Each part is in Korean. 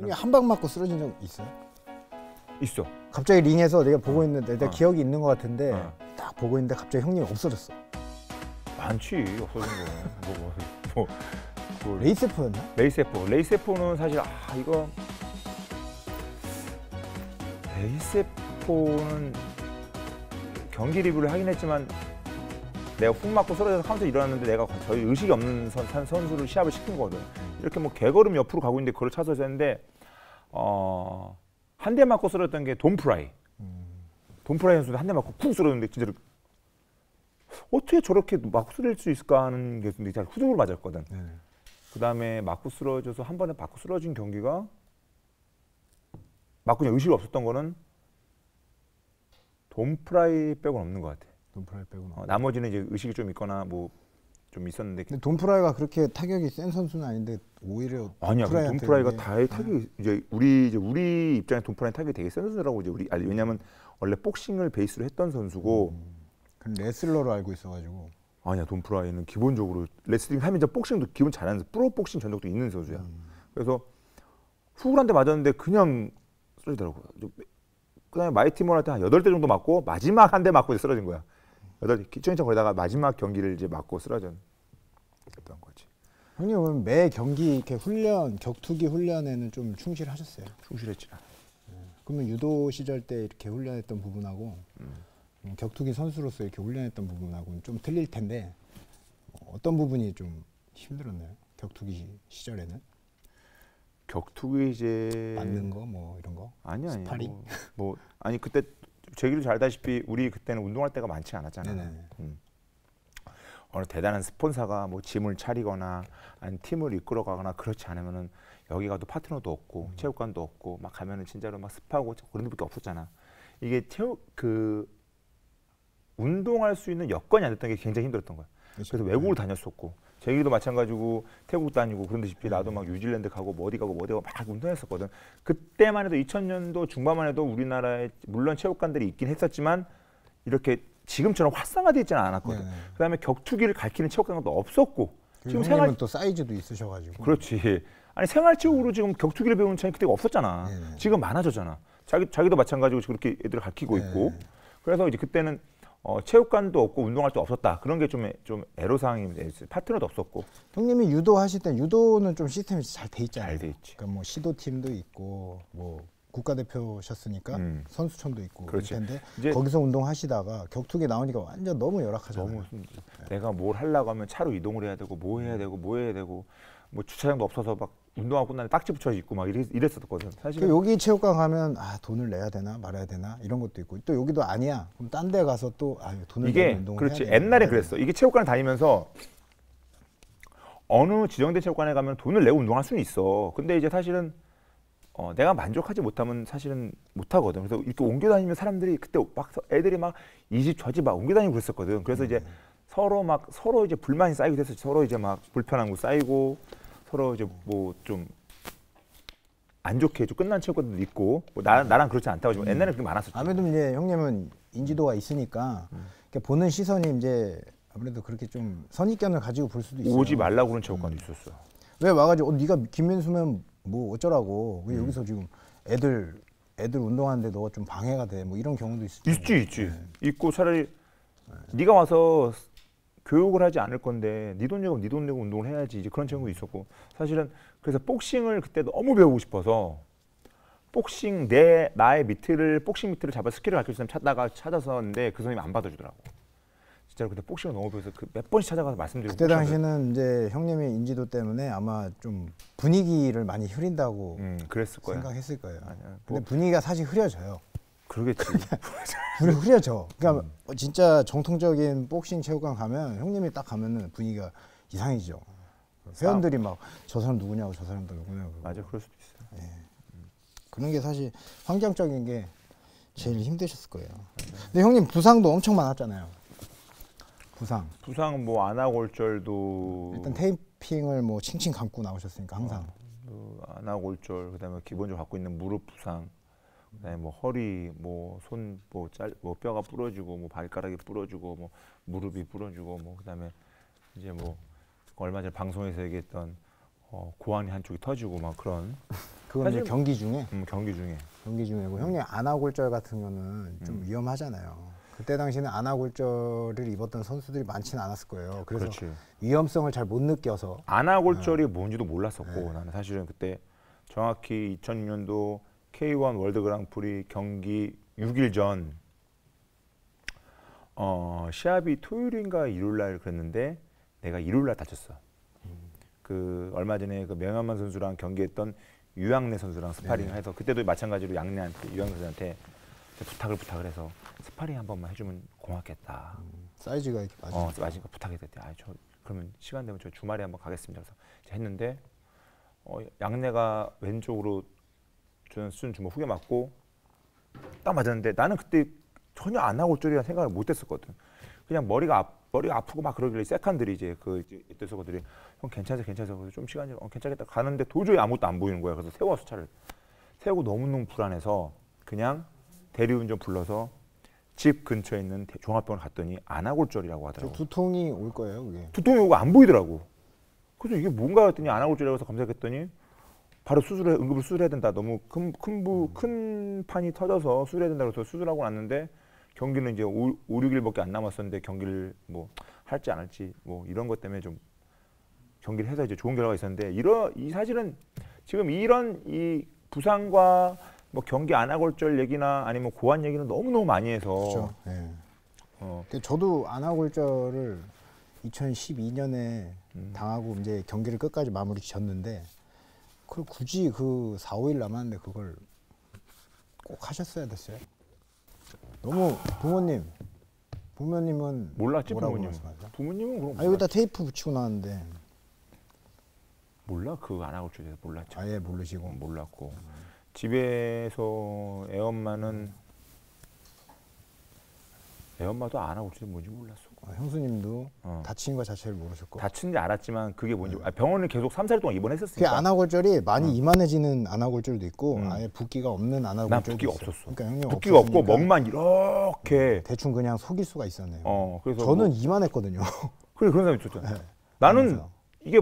이게 한 방 맞고 쓰러진 적 있어요? 있어. 갑자기 링에서 내가 보고 있는데 내가 기억이 있는 것 같은데 딱 보고 있는데 갑자기 형님이 없어졌어. 많지 없어진 거. 뭐 레이세포였나? 레이세포는 사실 이거 레이세포는 경기 리뷰를 하긴 했지만 내가 훅 맞고 쓰러져서 카운터 일어났는데 내가 저희 의식이 없는 선수를 시합을 시킨 거거든. 이렇게 뭐 개걸음 옆으로 가고 있는데 그걸 차서 했는데 한 대 맞고 쓰러졌던 게 돈프라이. 돈프라이 선수도 한 대 맞고 쿵 쓰러졌는데 진짜로 어떻게 저렇게 맞고 쓰러질 수 있을까 하는 게 후속으로 맞았거든. 그 다음에 맞고 쓰러져서 한 번에 맞고 쓰러진 경기가 맞고 그냥 의식이 없었던 거는 돈프라이 빼고는 없는 것 같아. 돈프라이 빼고는. 나머지는 이제 의식이 좀 있거나 뭐 좀 있었는데. 근데 돈프라이가 그렇게 타격이 센 선수는 아닌데 오히려 아니야. 돈프라이가 타격이 이제 우리 입장에 돈프라이 타격이 되게 센 선수라고 이제 왜냐면 원래 복싱을 베이스로 했던 선수고. 레슬러로 알고 있어가지고. 아니야. 돈프라이는 기본적으로 레슬링 하면서 복싱도 기본 잘하는 프로 복싱 전적도 있는 선수야. 그래서 훅을 한 대 맞았는데 그냥 쓰러지더라고. 그다음에 마이티머한테 한 8대 정도 맞고 마지막 한 대 맞고 이제 쓰러진 거야. 8대 기초인차 거리다가 마지막 경기를 이제 맞고 쓰러졌던 거지. 형님은 매 경기 이렇게 격투기 훈련에는 좀 충실하셨어요? 충실했지. 그러면 유도 시절 때 이렇게 훈련했던 부분하고 격투기 선수로서 이렇게 훈련했던 부분하고는 좀 틀릴 텐데 어떤 부분이 좀 힘들었나요? 격투기 시절에는? 격투기 이제 맞는 거 뭐 이런 거? 아니 스파링? 아니 그때 제기도 잘 알다시피 우리 그때는 운동할 때가 많지 않았잖아. 어느 대단한 스폰서가 뭐 짐을 차리거나 아니 팀을 이끌어가거나 그렇지 않으면은 여기 가도 파트너도 없고 체육관도 없고 막 가면은 진짜로 막 습하고 그런 데밖에 없었잖아. 이게 운동할 수 있는 여건이 안 됐던 게 굉장히 힘들었던 거야. 그래서 외국을 다녔었고 제기도 마찬가지고 태국 다니고 그런듯이 나도 막 뉴질랜드 가고 뭐 어디 가고 막 운동했었거든. 그때만 해도 2000년도 중반만 해도 우리나라에 물론 체육관들이 있긴 했었지만 이렇게 지금처럼 활성화되어 있지는 않았거든. 그다음에 격투기를 가르치는 체육관도 없었고 지금 형님은 또 사이즈도 있으셔가지고. 그렇지. 아니 생활체육으로 지금 격투기를 배우는 차이 그때가 없었잖아. 지금 많아졌잖아. 자기도 마찬가지고 그렇게 애들을 가르치고 있고. 그래서 이제 그때는 체육관도 없고 운동할 데 없었다. 그런 게 좀 애로사항이 파트너도 없었고. 형님이 유도 하실 때 유도는 좀 시스템이 잘 돼 있잖아요. 잘 돼 있지. 그러니까 뭐 시도팀도 있고 뭐 국가대표셨으니까 선수촌도 있고 그럴 텐데 거기서 운동하시다가 격투기 나오니까 완전 너무 열악하잖아요. 내가 뭘 하려고 하면 차로 이동을 해야 되고 뭐 해야 되고 뭐 주차장도 없어서 막 운동하고 끝나면 딱지 붙여 있고 막 이랬었거든. 사실 여기 체육관 가면 돈을 내야 되나 말아야 되나 이런 것도 있고 또 여기도 아니야. 그럼 딴 데 가서 또 돈을 내고 운동을 그렇지. 해야 되나. 옛날에 그랬어. 이게 체육관을 다니면서 어느 지정된 체육관에 가면 돈을 내고 운동할 수는 있어. 근데 이제 사실은 내가 만족하지 못하면 사실은 못 하거든. 그래서 이렇게 옮겨 다니면 사람들이 그때 막 애들이 막 이 집 저 집 막 옮겨 다니고 그랬었거든. 그래서 이제 서로 이제 불만이 쌓이게 됐었지. 서로 이제 막 불편한 거 쌓이고 서로 이제 뭐 좀 안 좋게 좀 끝난 체육관도 있고 뭐 나랑 그렇지 않다고 하지만 옛날에 그게 많았었죠. 아무래도 이제 형님은 인지도가 있으니까 보는 시선이 이제 아무래도 그렇게 좀 선입견을 가지고 볼 수도 있어요. 오지 말라고 그런 체육관도 있었어. 왜 와가지고 네가 김민수면 뭐 어쩌라고 왜 여기서 지금 애들 운동하는데 너가 좀 방해가 돼 뭐 이런 경우도 있을 있지. 있고 차라리 네가 와서 교육을 하지 않을 건데 네 돈 내고 운동을 해야지 이제 그런 친구도 있었고 사실은 그래서 복싱을 그때 너무 배우고 싶어서 나의 복싱 미트를 잡아 스킬을 가르칠 사람 찾았었는데 그 선생님이 안 받아주더라고. 진짜로 근데 복싱을 너무 배워서 몇 번씩 찾아가서 말씀드리고 그때 당시는 이제 형님의 인지도 때문에 아마 좀 분위기를 많이 흐린다고 그랬을 거야. 생각했을 거예요. 아니야, 근데 분위기가 사실 흐려져요. 그러겠지. 흐려져. 그러니까 진짜 정통적인 복싱 체육관 가면 형님이 딱 가면은 분위기가 이상해지죠. 회원들이 막 저 사람 누구냐고 저 사람도 누구냐고. 맞아, 그럴 수도 있어. 그런 게 사실 환경적인 게 제일 힘드셨을 거예요. 근데 형님 부상도 엄청 많았잖아요. 부상 뭐 안아골절도 일단 테이핑을 뭐 칭칭 감고 나오셨으니까 항상. 안아골절 그다음에 기본적으로 갖고 있는 무릎 부상. 그다음에 뭐 허리, 뭐 손, 뭐 뼈가 부러지고, 뭐 발가락이 부러지고, 뭐 무릎이 부러지고, 뭐 그다음에 이제 뭐 얼마 전에 방송에서 얘기했던 고환이 한쪽이 터지고 막 그런 그건 이제 사실- 경기 중에 경기 중에 경기 중이고 형님 안아골절 같은 거는 좀 위험하잖아요. 그때 당시에는 안아골절을 입었던 선수들이 많지는 않았을 거예요. 그래서 그렇지. 위험성을 잘 못 느껴서 안아골절이 뭔지도 몰랐었고 나는 사실은 그때 정확히 2006년도 K1 월드 그랑프리 경기 6일 전 시합이 토요일인가 일요일날 그랬는데 내가 일요일날 다쳤어. 그 얼마 전에 그 명현만 선수랑 경기했던 유양래 선수랑 스파링해서 그때도 마찬가지로 양래한테 유양래 선수한테 부탁을 해서 스파링 한 번만 해주면 고맙겠다. 사이즈가 이렇게 맞아요. 맞으니까 부탁했대. 저 그러면 시간 되면 저 주말에 한번 가겠습니다. 그래서 했는데 양래가 왼쪽으로 저는 쓴 주먹 후게 맞고 딱 맞았는데 나는 그때 전혀 안아골절이라는 생각을 못했었거든. 그냥 머리가 아프고 막 그러길래 세컨들이 이제 이때 서거들이 형 괜찮으세요? 그래서 좀 시간이 괜찮겠다 가는데 도저히 아무것도 안 보이는 거야. 그래서 세워서 차를 세우고 너무너무 불안해서 그냥 대리운전 불러서 집 근처에 있는 종합병원 갔더니 안아골절이라고 하더라고. 두통이 올 거예요, 그게. 두통이 오고 안 보이더라고. 그래서 이게 뭔가 했더니 안아골절이라고 해서 검색했더니 바로 응급을 수술해야 된다. 너무 큰 판이 터져서 수술해야 된다고 해서 수술하고 났는데 경기는 이제 5, 6일밖에 안 남았었는데 경기를 뭐 할지 안 할지 뭐 이런 것 때문에 좀 경기를 해서 이제 좋은 결과가 있었는데 이 사실은 지금 이런 이 부상과 뭐 경기 안아골절 얘기나 아니면 고환 얘기는 너무너무 많이 해서 그렇죠. 네. 근데 저도 안아골절을 2012년에 당하고 이제 경기를 끝까지 마무리 지었는데 그걸 굳이 그 4, 5일 남았는데 그걸 꼭 하셨어야 됐어요. 너무 부모님은 몰랐지 뭐라고 부모님. 말씀하세요? 부모님은 그럼 여기다 테이프 붙이고 나왔는데 몰라 그 안아골절에 대해서 몰랐죠. 아예 모르시고 몰랐고 집에서 애엄마도 안아골절이 뭔지 몰랐어. 형수님도 다친 거 자체를 모르셨고 다친지 알았지만 그게 뭔지 병원을 계속 3, 4일 동안 그 입원했었으니까. 안아골절이 많이 이만해지는 안아골절도 있고 아예 붓기가 없는 안아골절도 난 붓기가 있어요. 없었어. 그러니까 형님 붓기가 없고 없으시니까 멍만 이렇게. 대충 그냥 속일 수가 있었네요. 그래서 저는 이만했거든요. 그래 그런 사람이 있었잖아. 네. 나는 그래서. 이게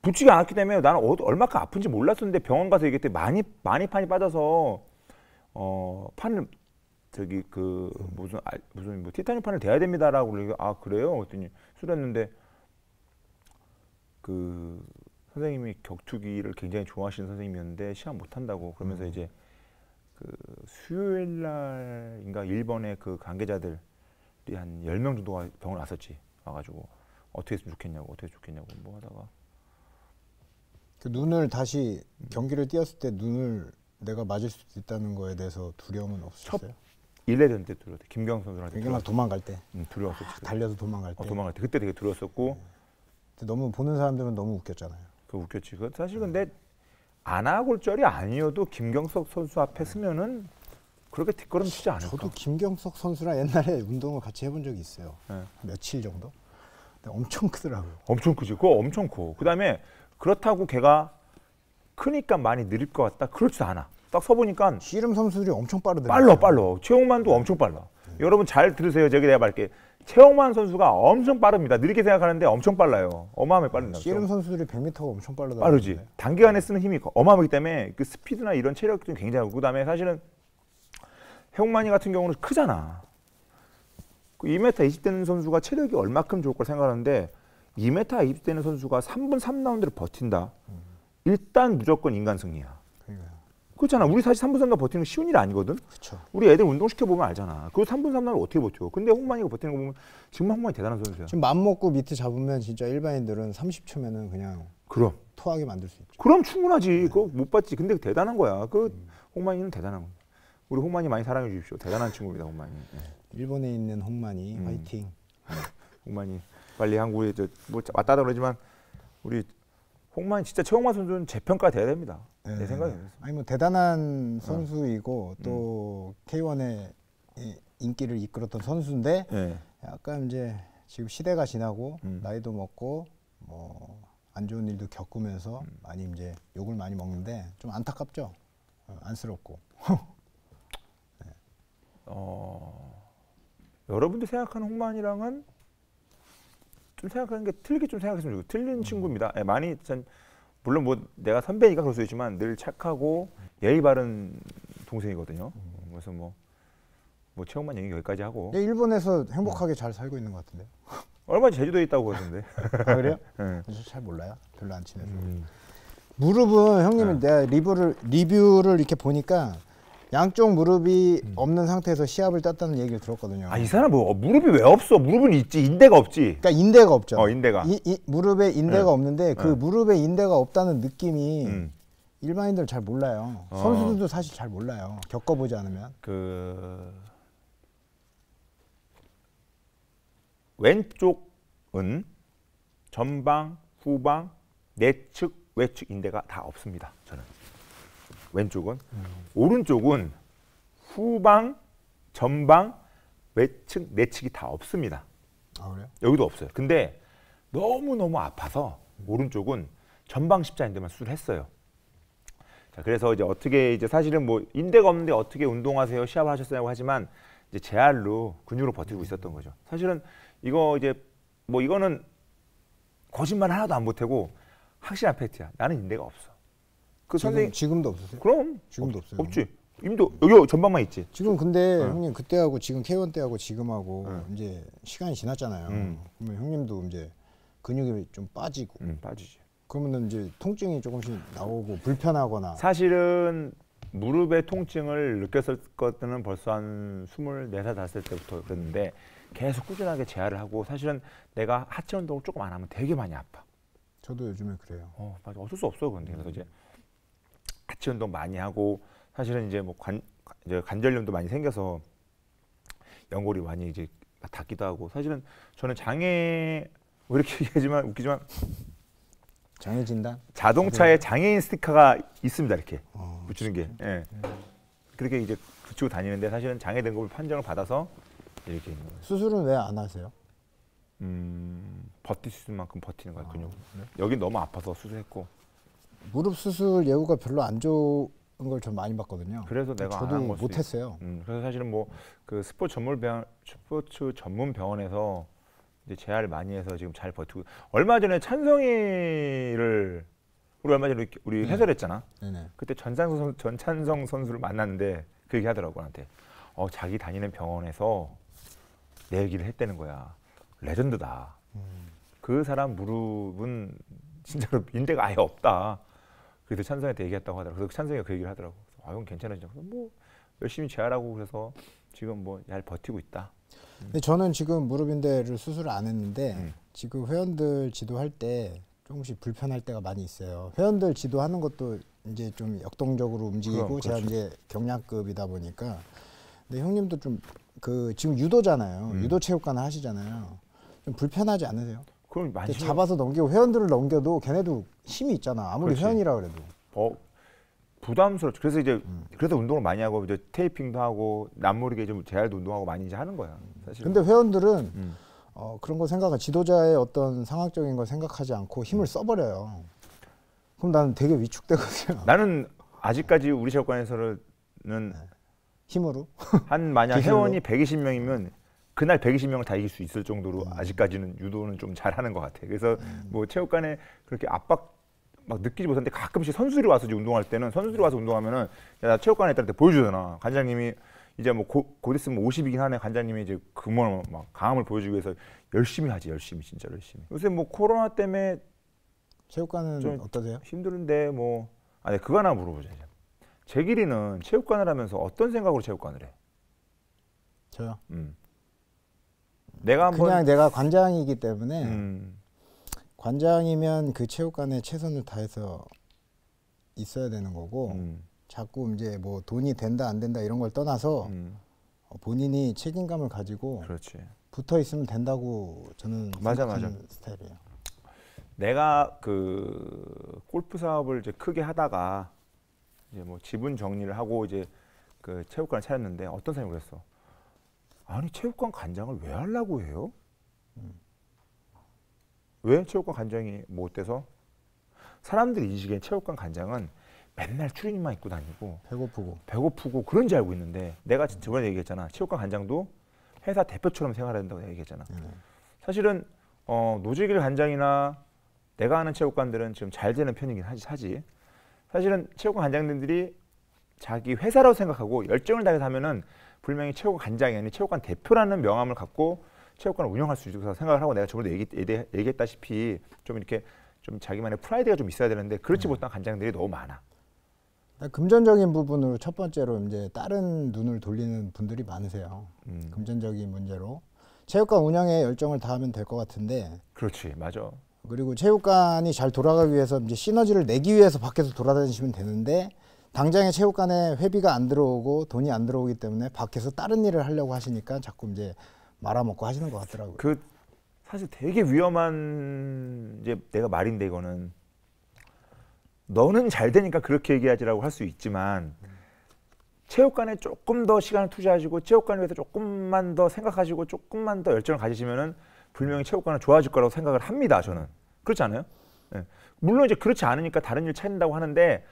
붙지가 않았기 때문에 나는 얼마큼 아픈지 몰랐었는데 병원 가서 얘기했더니 많이 판이 빠져서 판을 무슨 뭐 티타늄 판을 대야 됩니다라고 그러니까 그래요? 그랬더니 수술했는데 그 선생님이 격투기를 굉장히 좋아하시는 선생님이었는데 시합 못 한다고 그러면서 이제 그 수요일 날인가 일본의 그 관계자들이 한 10명 정도가 병원 왔었지. 와가지고 어떻게 했으면 좋겠냐고 뭐 하다가 그 눈을 다시 경기를 뛰었을 때 눈을 내가 맞을 수 있다는 거에 대해서 두려움은 없으셨어요? 1레전 때 두려웠대. 김경 선수한테 이게 막 도망갈 때 두려웠었지. 달려서 도망갈 때 도망갈 때 그때 되게 두려웠었고 근데 너무 보는 사람들은 너무 웃겼잖아요. 그 웃겼지. 그 사실 근데 안아골절이 아니어도 김경석 선수 앞에 서면은 그렇게 뒷걸음치지 않을까. 저도 김경석 선수랑 옛날에 운동을 같이 해본 적이 있어요. 네. 며칠 정도? 근데 엄청 크더라고요. 엄청 크지. 그거 엄청 커. 그다음에 그렇다고 걔가 크니까 많이 느릴 것 같다. 그렇지도 않아. 딱 서보니까 씨름 선수들이 엄청 빠르더라고요. 빨라. 최홍만도 엄청 빨라. 여러분 잘 들으세요. 내가 말할게. 최홍만 선수가 엄청 빠릅니다. 느리게 생각하는데 엄청 빨라요. 어마어마하게 빠릅니다. 씨름 선수들이 100m가 엄청 빠르더라고요. 빠르지. 단기간에 쓰는 힘이 어마어마하기 때문에 그 스피드나 이런 체력이 좀 굉장하고 그다음에 사실은 해홍만이 같은 경우는 크잖아. 그 2m 20 되는 선수가 체력이 얼마큼 좋을 걸 생각하는데 2m 20 되는 선수가 3분 3라운드를 버틴다. 일단 무조건 인간 승리야. 그러니까요. 그렇잖아. 우리 사실 3분 3라운드 버티는 거 쉬운 일 아니거든. 그렇죠. 우리 애들 운동시켜 보면 알잖아. 그 3분 3라운드 어떻게 버텨? 근데 홍만이가 버티는 거 보면 정말 홍만이 대단한 선수야. 지금 맘 먹고 밑에 잡으면 진짜 일반인들은 30초면은 그냥 그럼 토하게 만들 수 있죠. 그럼 충분하지. 그거 못 봤지. 근데 대단한 거야. 그 홍만이는 대단한 거야. 우리 홍만이 많이 사랑해 주십시오. 대단한 친구입니다, 홍만이. 일본에 있는 홍만이 화이팅. 홍만이 빨리 한국에 뭐 왔다 그러지만 우리 홍만이 진짜 최홍만 선수는 재평가 돼야 됩니다. 네. 내 생각에. 아니 뭐 대단한 선수이고 또 K1의 인기를 이끌었던 선수인데 네. 약간 이제 지금 시대가 지나고 나이도 먹고 뭐 안 좋은 일도 겪으면서 많이 이제 욕을 많이 먹는데 좀 안타깝죠. 안쓰럽고. 여러분들 생각하는 홍만이랑은 좀 생각하는 게 틀리게 좀 생각했으면 좋겠어요. 틀린 친구입니다. 예, 많이 전 물론 뭐 내가 선배니까 그럴 수 있지만 늘 착하고 예의 바른 동생이거든요. 그래서 뭐 체육만 얘기 여기까지 하고. 일본에서 행복하게 잘 살고 있는 것 같은데요. 얼마 전에 제주도에 있다고 그러던데. 아 그래요? 네. 잘 몰라요. 별로 안 친해서. 무릎은 형님은 내가 리뷰를 이렇게 보니까 양쪽 무릎이 없는 상태에서 시합을 땄다는 얘기를 들었거든요. 아 이 사람 뭐 무릎이 왜 없어? 무릎은 있지. 인대가 없지. 그러니까 인대가 없죠. 인대가. 무릎에 인대가 네. 없는데 그 네. 무릎에 인대가 없다는 느낌이 일반인들 잘 몰라요. 어. 선수들도 사실 잘 몰라요. 겪어보지 않으면. 왼쪽은 전방, 후방, 내측, 외측 인대가 다 없습니다. 저는 왼쪽은 오른쪽은 후방, 전방, 외측, 내측이 다 없습니다. 아 그래요? 여기도 없어요. 근데 너무 아파서 오른쪽은 전방 십자인대만 수술했어요. 자, 그래서 이제 어떻게 이제 사실은 뭐 인대가 없는데 어떻게 운동하세요, 시합을 하셨냐고 하지만 이제 재활로 근육으로 버티고 있었던 거죠. 사실은 이거 이제 뭐 이거는 거짓말 하나도 안 보태고 확실한 팩트야. 나는 인대가 없어. 그 선생님 지금도 없으세요? 그럼 지금도 없어요. 없지. 임도 여기 전방만 있지. 지금 근데 형님 그때하고 지금 K1 때하고 지금하고 응. 이제 시간이 지났잖아요. 응. 그러면 형님도 이제 근육이 좀 빠지고 빠지지. 그러면은 이제 통증이 조금씩 나오고 불편하거나. 사실은 무릎의 통증을 느꼈을 것은 벌써 한 24살, 5살 때부터 그랬는데 계속 꾸준하게 재활을 하고 사실은 내가 하체 운동을 조금 안 하면 되게 많이 아파. 저도 요즘에 그래요. 맞아. 어쩔 수 없어. 근데 그래서 이제 하체 운동 많이 하고 사실은 이제 뭐 이제 관절염도 많이 생겨서 연골이 많이 이제 닿기도 하고 사실은 저는 장애 왜 이렇게 얘기하지만 웃기지만 장애 진단? 자동차에 장애인 스티커가 있습니다. 이렇게 붙이는 게. 진짜? 예. 그렇게 이제 붙이고 다니는데 사실은 장애 등급을 판정을 받아서 이렇게 있는 거예요. 수술은 왜 안 하세요? 버틸 수 있는 만큼 버티는 거예요. 근육. 네? 여긴 너무 아파서 수술했고. 무릎 수술 예후가 별로 안 좋은 걸 좀 많이 봤거든요. 그래서 내가 안 저도 한 걸 수도 못했어요. 그래서 사실은 뭐 그 스포츠 전문 병원에서 이제 재활을 많이 해서 지금 잘 버티고. 얼마 전에 찬성이를 우리 얼마 전에 우리 해설했잖아. 네네. 그때 전찬성 선수를 만났는데 그 얘기 하더라고 나한테. 자기 다니는 병원에서 내 얘기를 했다는 거야. 레전드다. 그 사람 무릎은 진짜로 인대가 아예 없다. 그래서 찬성이한테 얘기했다고 하더라고. 그래서 찬성이가 그 얘기를 하더라고. 형 괜찮아지냐. 뭐 열심히 재활하고 그래서 지금 뭐 잘 버티고 있다. 근데 저는 지금 무릎 인대를 수술을 안 했는데 지금 회원들 지도할 때 조금씩 불편할 때가 많이 있어요. 회원들 지도하는 것도 이제 좀 역동적으로 움직이고 그럼, 제가 그렇죠. 이제 경량급이다 보니까. 근데 형님도 좀 지금 유도잖아요. 유도 체육관 하시잖아요. 좀 불편하지 않으세요? 그럼 많이 잡아서 넘기고 회원들을 넘겨도 걔네도 힘이 있잖아. 아무리 그렇지. 회원이라 그래도. 부담스럽죠. 그래서 이제 그래서 운동을 많이 하고 이제 테이핑도 하고 남모르게 좀 재활도 운동하고 많이 이제 하는 거야. 사실. 근데 회원들은 그런 거 생각하 지도자의 어떤 상황적인 걸 생각하지 않고 힘을 써버려요. 그럼 나는 되게 위축되거든요. 나는 아직까지 우리 체육관에서는 힘으로. 한 만약 기술로? 회원이 120명이면 그날 120명을 다 이길 수 있을 정도로 아직까지는 유도는 좀 잘하는 것 같아. 그래서 뭐 체육관에 그렇게 압박 막 느끼지 못하는데 가끔씩 선수들이 와서 이제 운동할 때는 선수들이 와서 운동하면은 야, 나 체육관에 있을 때 보여주잖아. 관장님이 이제 뭐 곧 있으면 50이긴 하네. 관장님이 이제 그걸 막 강함을 보여주기 위해서 열심히 하지. 열심히 진짜 열심히. 요새 뭐 코로나 때문에 체육관은 좀 어떠세요? 힘드는데 뭐 아니 그거 하나 물어보자. 재길이는 체육관을 하면서 어떤 생각으로 체육관을 해? 저요? 내가 한번 그냥 내가 관장이기 때문에 관장이면 그 체육관에 최선을 다해서 있어야 되는 거고 자꾸 이제 뭐 돈이 된다 안 된다 이런 걸 떠나서 본인이 책임감을 가지고 그렇지. 붙어 있으면 된다고 저는 생각하는 스타일이에요. 내가 그 골프 사업을 이제 크게 하다가 이제 뭐 지분 정리를 하고 이제 그 체육관을 차렸는데 어떤 사람이 그랬어. 아니 체육관 관장을 왜 하려고 해요? 왜 체육관 관장이 뭐 어때서? 사람들이 인식엔 체육관 관장은 맨날 추리닝만 입고 다니고 배고프고 그런 줄 알고 있는데 내가 저번에 얘기했잖아. 체육관 관장도 회사 대표처럼 생활해야 된다고 얘기했잖아. 사실은 노재길 관장이나 내가 아는 체육관들은 지금 잘 되는 편이긴 하지. 사실은 체육관 관장님들이 자기 회사라고 생각하고 열정을 다해서 하면은 분명히 체육관 관장이 아닌 체육관 대표라는 명함을 갖고 체육관을 운영할 수 있다고 생각을 하고, 내가 저번에 얘기했다시피 좀 이렇게 좀 자기만의 프라이드가 좀 있어야 되는데 그렇지 못한 관장들이 너무 많아. 금전적인 부분으로 첫 번째로 이제 다른 눈을 돌리는 분들이 많으세요. 금전적인 문제로 체육관 운영에 열정을 다하면 될 것 같은데. 그렇지, 맞아. 그리고 체육관이 잘 돌아가기 위해서 이제 시너지를 내기 위해서 밖에서 돌아다니시면 되는데, 당장에 체육관에 회비가 안 들어오고 돈이 안 들어오기 때문에 밖에서 다른 일을 하려고 하시니까 자꾸 이제 말아먹고 하시는 것 같더라고요. 그 사실 되게 위험한 이제 내가 말인데, 이거는 너는 잘 되니까 그렇게 얘기하지라고 할 수 있지만 체육관에 조금 더 시간을 투자하시고 체육관에 대해서 조금만 더 생각하시고 조금만 더 열정을 가지시면은 분명히 체육관은 좋아질 거라고 생각을 합니다. 저는 그렇지 않아요? 네. 물론 이제 그렇지 않으니까 다른 일 찾는다고 하는데,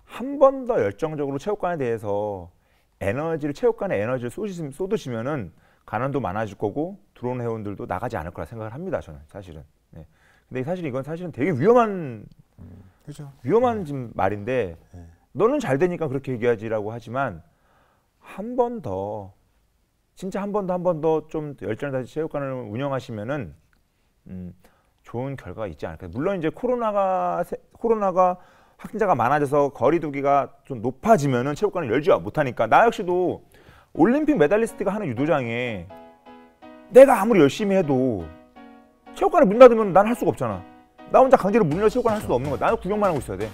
한 번 더 열정적으로 체육관에 대해서 체육관에 에너지를 쏟으시면은 가난도 많아질 거고 들어오는 회원들도 나가지 않을 거라 생각을 합니다. 저는 사실은. 네. 근데 사실 이건 사실은 되게 위험한 그렇죠. 지금 말인데, 너는 잘 되니까 그렇게 얘기하지라고 하지만 한 번 더 진짜 한 번 더 좀 열정을 다해서 체육관을 운영하시면은 좋은 결과가 있지 않을까. 물론 이제 코로나가 확진자가 많아져서 거리두기가 좀 높아지면은 체육관을 열지 못하니까, 나 역시도 올림픽 메달리스트가 하는 유도장에 내가 아무리 열심히 해도 체육관을 문 닫으면 난 할 수가 없잖아. 나 혼자 강제로 문 열어 체육관 할 수도 없는 거야. 나는 구경만 하고 있어야 돼.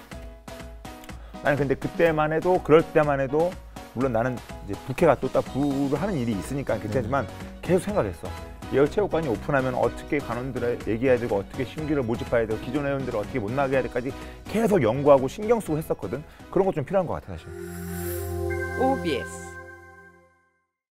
나는 근데 그럴 때만 해도 물론 나는 이제 부캐가 또 부를 하는 일이 있으니까 괜찮지만 계속 생각했어. 이 체육관이 오픈하면 어떻게 간원들을 얘기해야 되고 어떻게 신규를 모집해야 되고 기존 회원들을 어떻게 못 나게 해야 될까지 계속 연구하고 신경 쓰고 했었거든. 그런 거 좀 필요한 것 같아 사실. OBS